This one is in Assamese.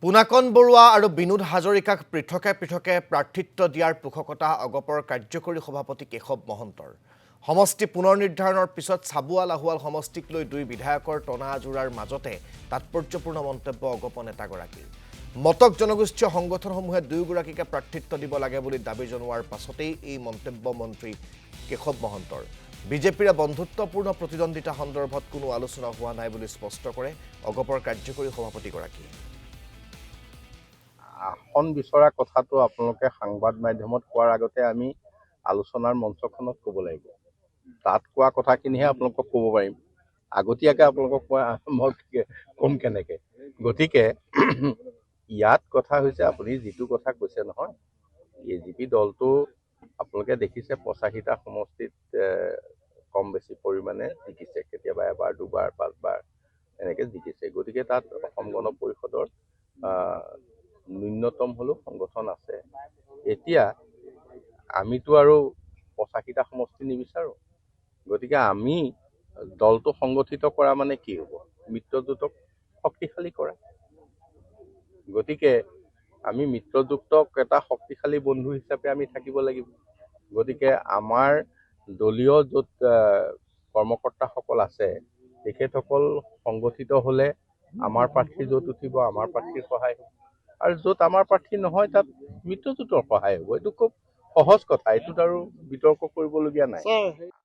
পুনাকন বৰুৱা আৰু বিনোদ হাজৰিকাক পৃথকে পৃথকে প্ৰাৰ্থিত্ব দিয়াৰ পোষকতা অগপৰ কাৰ্যকৰী সভাপতি কেশৱ মহন্তৰ সমষ্টি পুনৰ নিৰ্ধাৰণৰ পিছত চাবুৱা লাহুৱাল সমষ্টিক লৈ দুই বিধায়কৰ টনা আজোৰাৰ মাজতে তাৎপৰ্যপূৰ্ণ মন্তব্য অগপ নেতাগৰাকীৰ মতক জনগোষ্ঠীয় সংগঠনসমূহে দুয়োগৰাকীকে প্ৰাৰ্থিত্ব দিব লাগে বুলি দাবী জনোৱাৰ পাছতেই এই মন্তব্য মন্ত্ৰী কেশৱ মহন্তৰ বিজেপিৰে বন্ধুত্বপূৰ্ণ প্ৰতিদ্বন্দ্বিতা সন্দৰ্ভত কোনো আলোচনা হোৱা নাই বুলি স্পষ্ট কৰে অগপৰ কাৰ্যকৰী সভাপতিগৰাকীয়ে আসন বিচৰা কথাটো আপোনালোকে সংবাদ মাধ্যমত কোৱাৰ আগতে আমি আলোচনাৰ মঞ্চখনত ক'ব লাগিব তাত কোৱা কথাখিনিহে আপোনালোকক ক'ব পাৰিম আগতীয়াকৈ আপোনালোকক মই ক'ম কেনেকৈ গতিকে ইয়াত কথা হৈছে আপুনি যিটো কথা কৈছে নহয় এজিপি দলটো আপোনালোকে দেখিছে ৮৫টা সমষ্টিত কম বেছি পৰিমাণে জিকিছে কেতিয়াবা এবাৰ দুবাৰ পাঁচবাৰ এনেকৈ জিকিছে গতিকে তাত অসম গণ পৰিষদৰ ন্যূনতম হলেও সংগঠন আছে এতিয়া আমিতো আৰু ৮৫টা সমষ্টি নিবিচাৰো গতিকে আমি দলটো সংগঠিত কৰা মানে কি হ'ব মিত্ৰজোঁটক শক্তিশালী কৰা গতিকে আমি মিত্ৰজোঁটক এটা শক্তিশালী বন্ধু হিচাপে আমি থাকিব লাগিব গতিকে আমাৰ দলীয় য'ত কৰ্মকৰ্তাসকল আছে তেখেতসকল সংগঠিত হ'লে আমাৰ প্ৰাৰ্থী য'ত উঠিব আমাৰ প্ৰাৰ্থীৰ সহায় হ'ব আৰু য'ত আমাৰ প্ৰাৰ্থী নহয় তাত মিত্ৰজোঁটৰ সহায় হ'ব এইটো খুব সহজ কথা এইটোত আৰু বিতৰ্ক কৰিবলগীয়া নাই